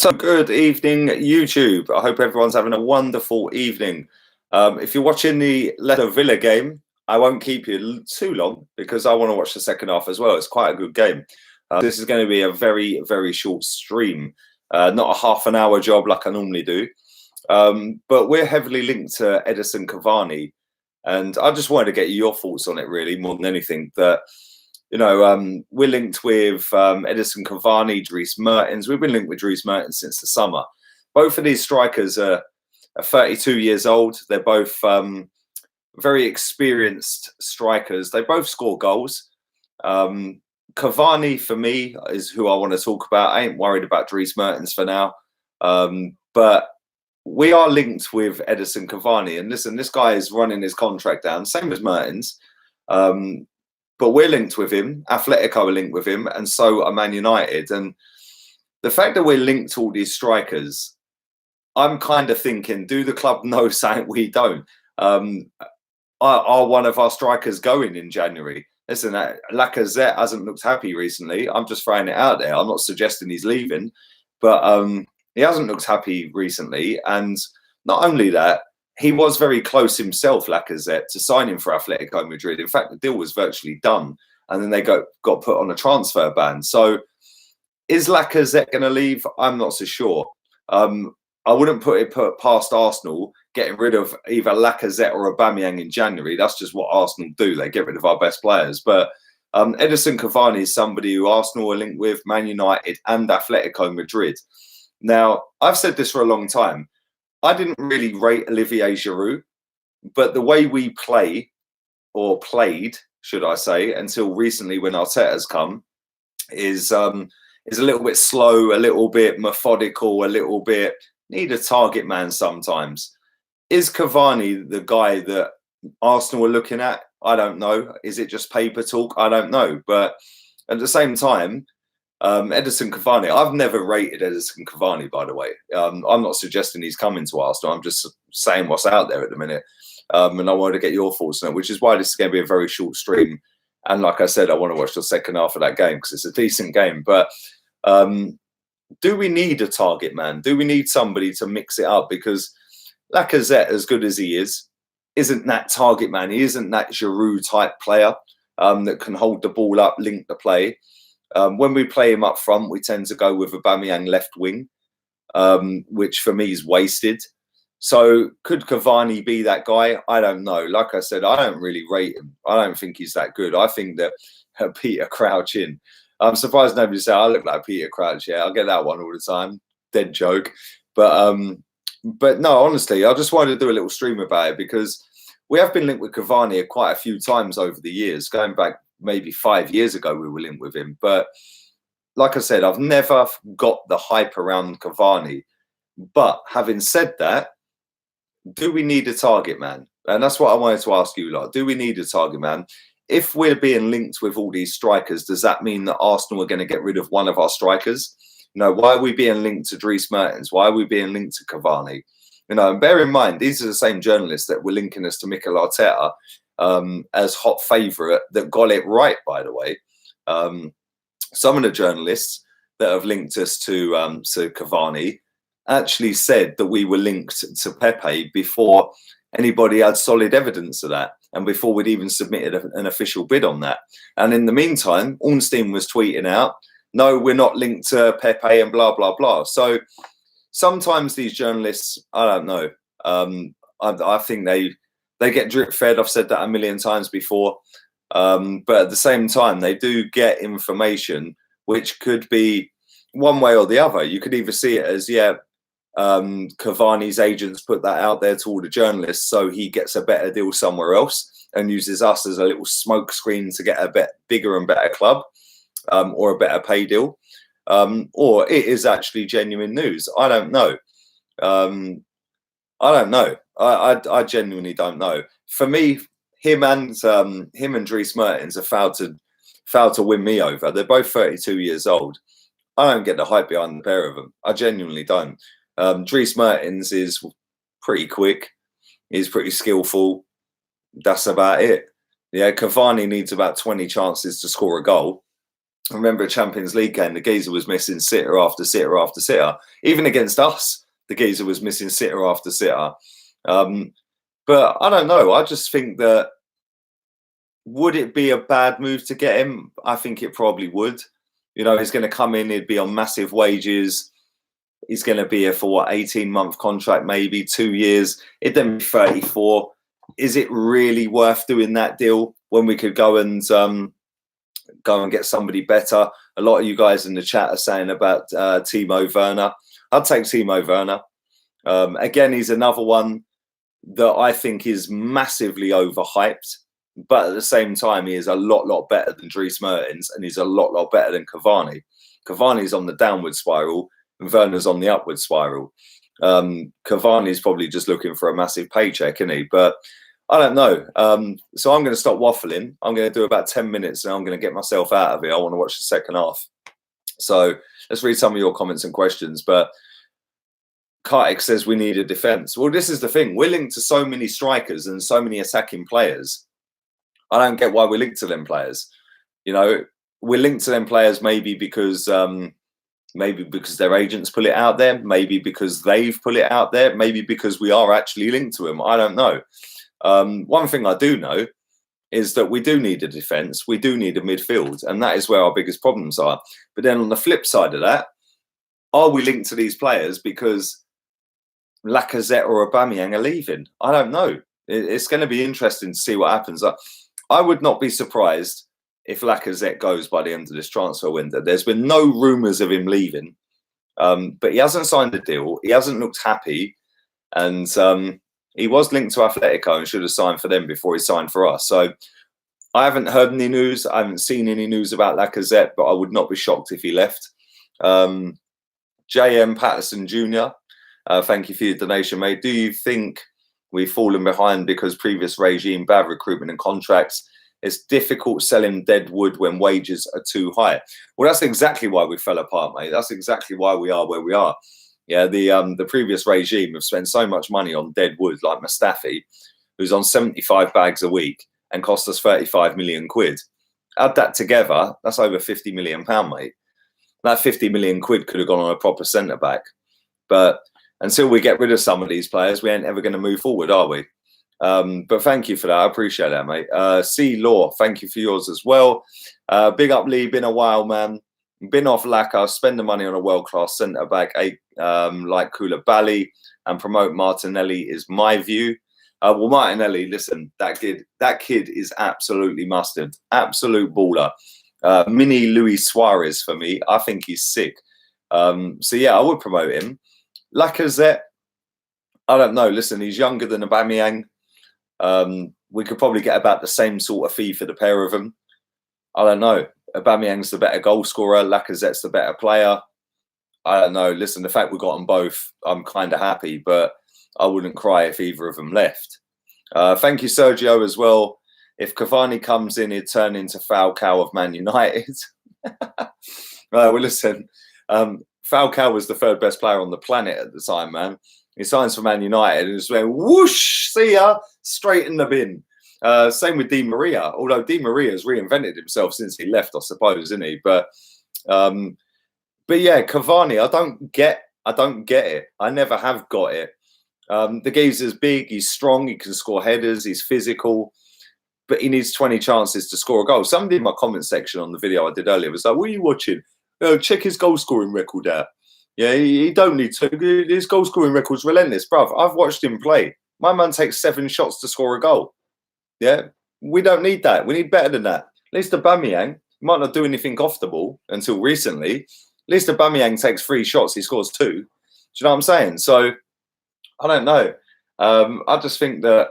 So good evening, YouTube. I hope everyone's having a wonderful evening. If you're watching the Leicester Villa game, I won't keep you too long because I want to watch the second half as well. It's quite a good game. This is going to be a very, very short stream, not a half an hour job like I normally do. But we're heavily linked to Edinson Cavani, and I just wanted to get your thoughts on it, really, more than anything. That we're linked with Edinson Cavani, Dries Mertens. We've been linked with Dries Mertens since the summer. Both of these strikers are 32 years old. They're both very experienced strikers. They both score goals. Cavani, for me, is who I want to talk about. I ain't worried about Dries Mertens for now. But we are linked with Edinson Cavani. And listen, this guy is running his contract down, same as Mertens. But we're linked with him. Atletico are linked with him, and so are Man United. And the fact that we're linked to all these strikers, I'm kind of thinking, do the club know something we don't? Are one of our strikers going in January? Listen, Lacazette hasn't looked happy recently. I'm just throwing it out there. I'm not suggesting he's leaving, but he hasn't looked happy recently. And not only that, he was very close himself, Lacazette, to signing for Atletico Madrid. In fact, the deal was virtually done, and then they got put on a transfer ban. So is Lacazette going to leave? I'm not so sure. I wouldn't put it past Arsenal getting rid of either Lacazette or Aubameyang in January. That's just what Arsenal do. They get rid of our best players. But Edinson Cavani is somebody who Arsenal are linked with, Man United and Atletico Madrid. Now, I've said this for a long time. I didn't really rate Olivier Giroud, but the way we play, or played, should I say, until recently when Arteta's come, is a little bit slow, a little bit methodical, a little bit need a target man sometimes. Is Cavani the guy that Arsenal are looking at? I don't know. Is it just paper talk? I don't know. But at the same time, Edinson Cavani, I've never rated Edinson Cavani, by the way. I'm not suggesting he's coming to Arsenal. I'm just saying what's out there at the minute. And I wanted to get your thoughts on it, which is why this is going to be a very short stream. And like I said, I want to watch the second half of that game because it's a decent game. But do we need a target man? Do we need somebody to mix it up? Because Lacazette, as good as he is, isn't that target man. He isn't that Giroud type player that can hold the ball up, link the play. When we play him up front, we tend to go with Aubameyang left wing, which for me is wasted. So could Cavani be that guy? I don't know. Like I said, I don't really rate him. I don't think he's that good. I think that Peter Crouch in. I'm surprised nobody said I look like Peter Crouch. Yeah, I get that one all the time. Dead joke. But no, honestly, I just wanted to do a little stream about it because we have been linked with Cavani quite a few times over the years, going back maybe 5 years ago we were linked with him. But like I said, I've never got the hype around Cavani. But having said that, do we need a target man? And that's what I wanted to ask you lot. Do we need a target man? If we're being linked with all these strikers, does that mean that Arsenal are going to get rid of one of our strikers? Why are we being linked to Dries Mertens? Why are we being linked to Cavani? And bear in mind, these are the same journalists that were linking us to Mikel Arteta as hot favourite that got it right, by the way. Some of the journalists that have linked us to Cavani actually said that we were linked to Pepe before anybody had solid evidence of that and before we'd even submitted an official bid on that. And in the meantime, Ornstein was tweeting out, no, we're not linked to Pepe and blah, blah, blah. So sometimes these journalists, I don't know, I think they get drip fed. I've said that a million times before. But at the same time, they do get information which could be one way or the other. You could either see it as, Cavani's agents put that out there to all the journalists so he gets a better deal somewhere else and uses us as a little smoke screen to get a bit bigger and better club or a better pay deal. Or it is actually genuine news. I don't know. I genuinely don't know. For me, him and Dries Mertens have failed to win me over. They're both 32 years old. I don't get the hype behind the pair of them. I genuinely don't. Dries Mertens is pretty quick. He's pretty skillful. That's about it. Yeah, Cavani needs about 20 chances to score a goal. I remember a Champions League game, the geezer was missing sitter after sitter after sitter. Even against us, the geezer was missing sitter after sitter. But I don't know. I just think that, would it be a bad move to get him? I think it probably would. You know, he's going to come in, he'd be on massive wages. He's going to be here for what, 18-month contract, maybe 2 years. It'd then be 34. Is it really worth doing that deal when we could go and get somebody better? A lot of you guys in the chat are saying about Timo Werner. I'd take Timo Werner. Again, he's another one that I think is massively overhyped, but at the same time, he is a lot better than Dries Mertens, and he's a lot better than Cavani. Cavani's on the downward spiral, and Werner's on the upward spiral. Cavani's probably just looking for a massive paycheck, isn't he? But I don't know. So I'm going to stop waffling. I'm going to do about 10 minutes, and I'm going to get myself out of it. I want to watch the second half. So let's read some of your comments and questions. But Kartik says we need a defence. Well, this is the thing. We're linked to so many strikers and so many attacking players. I don't get why we're linked to them players. You know, we're linked to them players maybe because their agents put it out there, maybe because they've put it out there, maybe because we are actually linked to them. I don't know. One thing I do know is that we do need a defence. We do need a midfield, and that is where our biggest problems are. But then on the flip side of that, are we linked to these players because Lacazette or Aubameyang are leaving? I don't know. It's going to be interesting to see what happens. I would not be surprised if Lacazette goes by the end of this transfer window. There's been no rumours of him leaving, but he hasn't signed a deal. He hasn't looked happy, and he was linked to Atletico and should have signed for them before he signed for us. So I haven't heard any news. I haven't seen any news about Lacazette, but I would not be shocked if he left. J.M. Patterson Jr., thank you for your donation, mate. Do you think we've fallen behind because previous regime, bad recruitment and contracts? It's difficult selling dead wood when wages are too high. Well, that's exactly why we fell apart, mate. That's exactly why we are where we are. Yeah, the previous regime have spent so much money on dead wood, like Mustafi, who's on 75 bags a week and cost us 35 million quid. Add that together, that's over 50 million pound, mate. That 50 million quid could have gone on a proper centre back. But until we get rid of some of these players, we ain't ever going to move forward, are we? But thank you for that. I appreciate that, mate. C Law, thank you for yours as well. Big up Lee, been a while, man. Been off lacquer, spend the money on a world-class centre-back like Koulibaly and promote Martinelli is my view. Well, Martinelli, listen, that kid is absolutely mustard. Absolute baller. Mini Luis Suarez for me. I think he's sick. So, yeah, I would promote him. Lacazette, I don't know. Listen, he's younger than Aubameyang. We could probably get about the same sort of fee for the pair of them. I don't know. Aubameyang's the better goal scorer. Lacazette's the better player. I don't know. Listen, the fact we got them both, I'm kind of happy, but I wouldn't cry if either of them left. Thank you, Sergio, as well. If Cavani comes in, he'd turn into Falcao of Man United. Well, listen, Falcao was the third best player on the planet at the time, man. He signs for Man United and just went whoosh, see ya, straight in the bin. Same with Di Maria, although Di Maria has reinvented himself since he left, I suppose, isn't he? But yeah, Cavani, I don't get it. I never have got it. The geezer's big, he's strong, he can score headers, he's physical, but he needs 20 chances to score a goal. Somebody in my comment section on the video I did earlier was like, what are you watching? Check his goal scoring record out. Yeah, he don't need to. His goal scoring record's relentless, bruv. I've watched him play. My man takes 7 shots to score a goal. Yeah, we don't need that. We need better than that. At least Aubameyang might not do anything off the ball until recently. At least Aubameyang takes 3 shots, he scores 2. Do you know what I'm saying? So I don't know. I just think that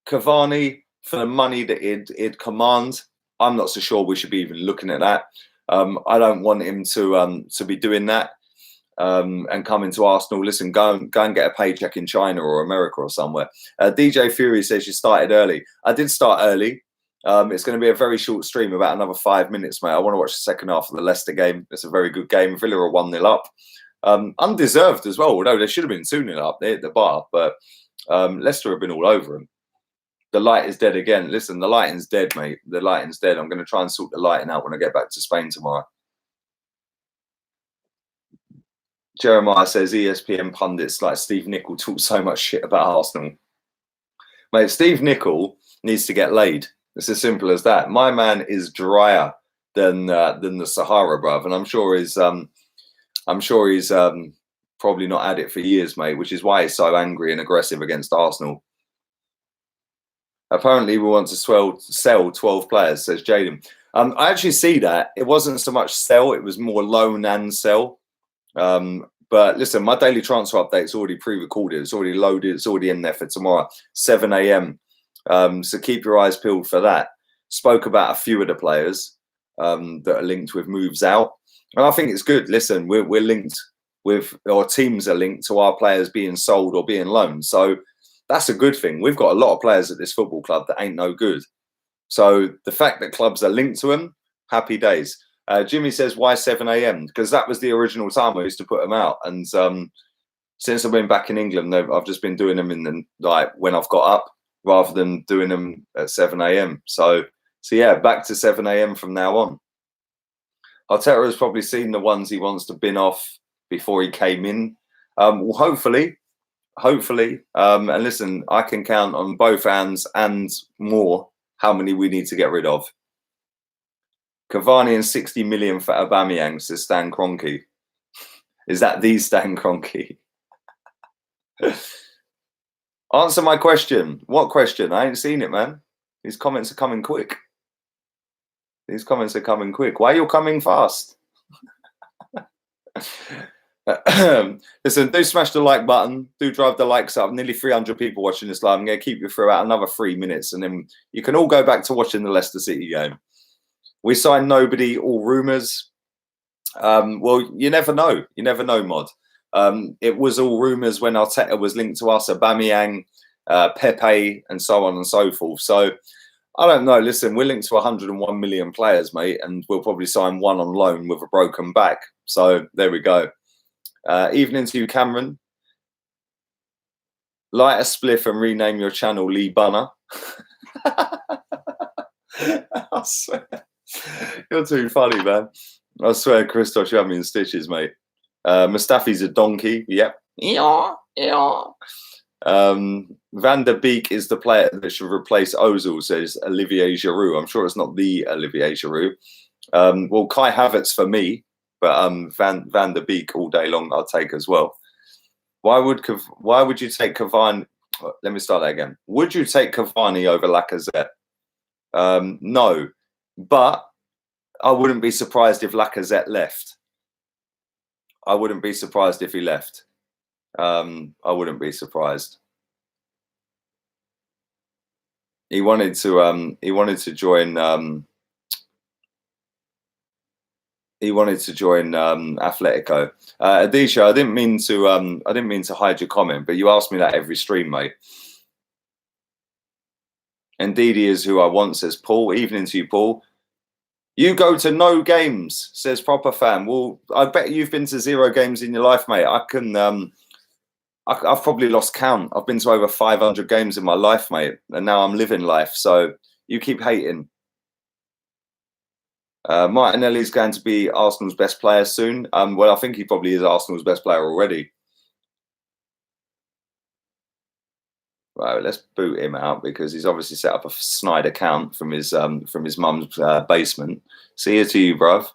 Cavani, for the money that he'd command, I'm not so sure we should be even looking at that. I don't want him to be doing that and come into Arsenal. Listen, go and get a paycheck in China or America or somewhere. DJ Fury says you started early. I did start early. It's going to be a very short stream, about another 5 minutes, mate. I want to watch the second half of the Leicester game. It's a very good game. Villa are 1-0 up. Undeserved as well, although they should have been 2-0 up there at the bar. But Leicester have been all over them. The light is dead again. Listen, the lighting's dead, mate. The lighting's dead. I'm going to try and sort the lighting out when I get back to Spain tomorrow. Jeremiah says ESPN pundits like Steve Nicol talk so much shit about Arsenal. Mate, Steve Nicol needs to get laid. It's as simple as that. My man is drier than the Sahara, bruv, and I'm sure he's probably not had it for years, mate, which is why he's so angry and aggressive against Arsenal. Apparently, we want to sell 12 players, says Jaden. I actually see that. It wasn't so much sell, it was more loan and sell. But listen, my daily transfer update's already pre-recorded. It's already loaded. It's already in there for tomorrow, 7 a.m. So keep your eyes peeled for that. Spoke about a few of the players that are linked with moves out. And I think it's good. Listen, we're linked with, or teams are linked to our players being sold or being loaned. So that's a good thing. We've got a lot of players at this football club that ain't no good. So the fact that clubs are linked to them, happy days. Jimmy says, why 7 a.m.? Because that was the original time I used to put them out. And since I've been back in England, I've just been doing them in the when I've got up rather than doing them at 7 a.m. So yeah, back to 7 a.m. from now on. Arteta has probably seen the ones he wants to bin off before he came in. Well, hopefully. And listen, I can count on both hands and more how many we need to get rid of. Cavani and 60 million for Aubameyang, says Stan Kroenke. Is that the Stan Kroenke? Answer my question. What question? I ain't seen it, man. These comments are coming quick. Why are you coming fast? Listen, do smash the like button. Do drive the likes up. Nearly 300 people watching this live. I'm going to keep you for about another 3 minutes, and then you can all go back to watching the Leicester City game. We signed nobody, all rumours. Well, you never know. You never know, Mod. It was all rumours when Arteta was linked to us, Aubameyang, Pepe, and so on and so forth. So I don't know. Listen, we're linked to 101 million players, mate, and we'll probably sign one on loan with a broken back. So there we go. Evening to you, Cameron. Light a spliff and rename your channel Lee Bunner. I swear. You're too funny, man. I swear, Christoph, you have me in stitches, mate. Mustafi's a donkey. Yep. Yeah. Van der Beek is the player that should replace Ozil, says Olivier Giroud. I'm sure it's not the Olivier Giroud. Well, Kai Havertz for me, but Van der Beek all day long I'll take as well. Why would you take Cavani? Let me start that again. Would you take Cavani over Lacazette? No, but I wouldn't be surprised if Lacazette left. I wouldn't be surprised if he left. I wouldn't be surprised. He wanted to join Atletico. Adisha, I didn't mean to hide your comment, but you ask me that every stream, mate. Indeed, he is who I want, says Paul. Evening to you, Paul. You go to no games, says Proper Fan. Well, I bet you've been to 0 games in your life, mate. I've probably lost count. I've been to over 500 games in my life, mate, and now I'm living life. So you keep hating. Martinelli's going to be Arsenal's best player soon. Well, I think he probably is Arsenal's best player already. Right, let's boot him out because he's obviously set up a snide account from his mum's basement. See you to you, bruv.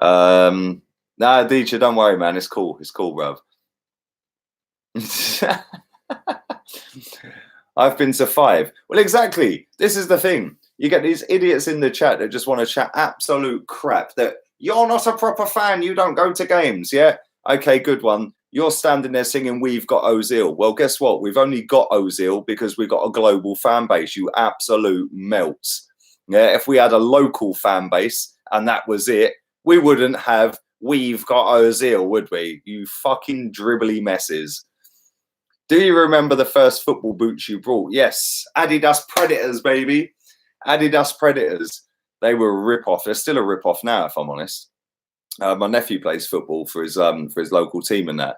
Nah, DJ, don't worry, man. It's cool. It's cool, bruv. I've been to 5. Well, exactly. This is the thing. You get these idiots in the chat that just want to chat absolute crap. That you're not a proper fan. You don't go to games. Yeah. Okay, good one. You're standing there singing, we've got Ozil. Well, guess what? We've only got Ozil because we've got a global fan base, you absolute melts. Yeah, if we had a local fan base and that was it, we wouldn't have, we've got Ozil, would we? You fucking dribbly messes. Do you remember the first football boots you brought? Yes, Adidas Predators, baby. Adidas Predators. They were a rip-off. They're still a rip-off now, if I'm honest. My nephew plays football for his local team and that.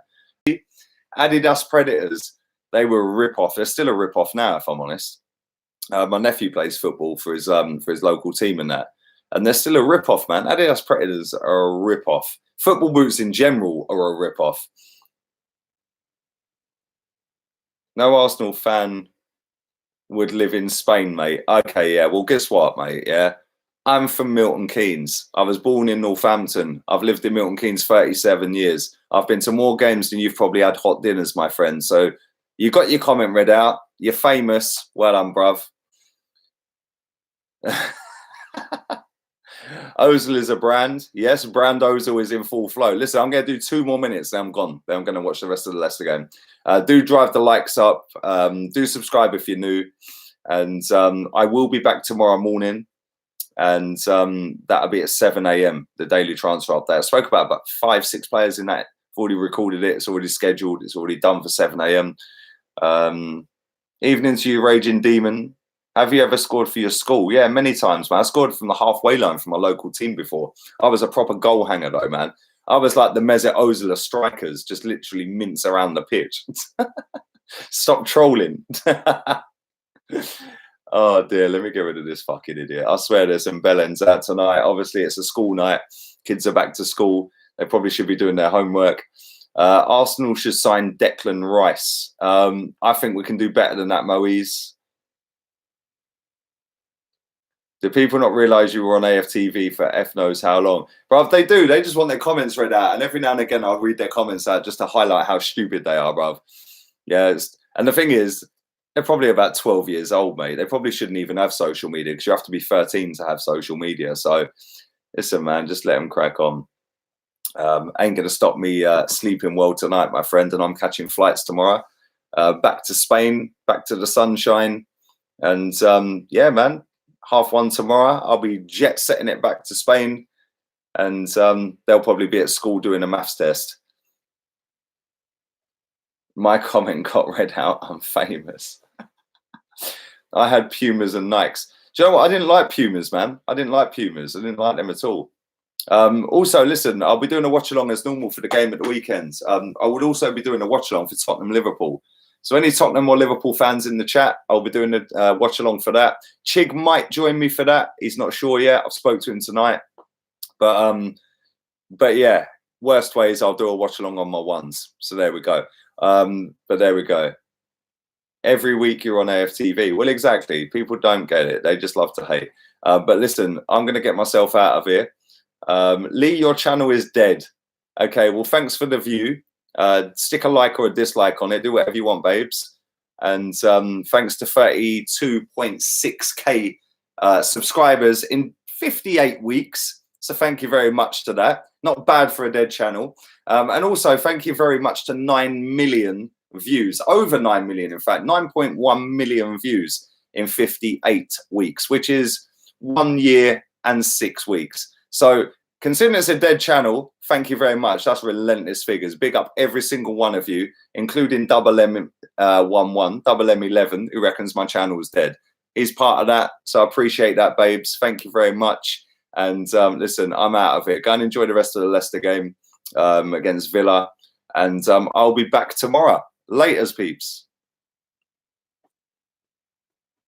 Adidas Predators, they were a rip-off. They're still a rip-off now, if I'm honest. My nephew plays football for his local team and they're still a rip-off, man. Adidas Predators are a rip-off. Football boots in general are a rip-off. No Arsenal fan would live in Spain, mate. Okay, yeah. Well, guess what, mate? Yeah. I'm from Milton Keynes. I was born in Northampton. I've lived in Milton Keynes 37 years. I've been to more games than you've probably had hot dinners, my friend. So you got your comment read out. You're famous. Well done, bruv. Ozil is a brand. Yes, brand Ozil is in full flow. Listen, I'm going to do 2 more minutes, then I'm gone. Then I'm going to watch the rest of the Leicester game. Do drive the likes up. Do subscribe if you're new. And I will be back tomorrow morning. And that'll be at 7 a.m, the daily transfer update. I spoke about 5-6 players in that. I've already recorded it. It's already scheduled. It's already done for 7 a.m. Evening to you, Raging Demon. Have you ever scored for your school? Yeah, many times, man. I scored from the halfway line from my local team before. I was a proper goal hanger, though, man. I was like the Mesut Ozil of strikers, just literally mince around the pitch. Stop trolling. Oh, dear. Let me get rid of this fucking idiot. I swear there's some bellends out tonight. Obviously, it's a school night. Kids are back to school. They probably should be doing their homework. Arsenal should sign Declan Rice. I think we can do better than that, Moise. Do people not realise you were on AFTV for F knows how long? Bruv, they do. They just want their comments read out. And every now and again, I'll read their comments out just to highlight how stupid they are, bruv. Yeah. And the thing is, they're probably about 12 years old, mate. They probably shouldn't even have social media because you have to be 13 to have social media. So, listen, man, just let them crack on. Ain't going to stop me sleeping well tonight, my friend. And I'm catching flights tomorrow. Back to Spain, back to the sunshine. And, yeah, man. 1:30 tomorrow, I'll be jet setting it back to Spain, and they'll probably be at school doing a maths test. My comment got read out. I'm famous. I had Pumas and Nikes. Do you know what? I didn't like Pumas, man. I didn't like Pumas. I didn't like them at all. Also, listen, I'll be doing a watch along as normal for the game at the weekends. I would also be doing a watch along for Tottenham Liverpool. So any Tottenham or Liverpool fans in the chat, I'll be doing a watch along for that. Chig might join me for that. He's not sure yet. I've spoke to him tonight. But yeah, worst way is I'll do a watch along on my ones. So there we go. But there we go. Every week you're on AFTV. Well, exactly. People don't get it. They just love to hate. But listen, I'm going to get myself out of here. Lee, your channel is dead. Okay, well, thanks for the view. Stick a like or a dislike on it. Do whatever you want, babes. And thanks to 32.6k subscribers in 58 weeks. So thank you very much to that. Not bad for a dead channel. And also thank you very much to 9 million views. Over 9 million, in fact. 9.1 million views in 58 weeks, which is 1 year and 6 weeks. So considering it's a dead channel, thank you very much. That's relentless figures. Big up every single one of you, including Double M 11, Double M 11, who reckons my channel is dead. He's part of that, so I appreciate that, babes. Thank you very much. And listen, I'm out of it. Go and enjoy the rest of the Leicester game against Villa, and I'll be back tomorrow. Laters, peeps.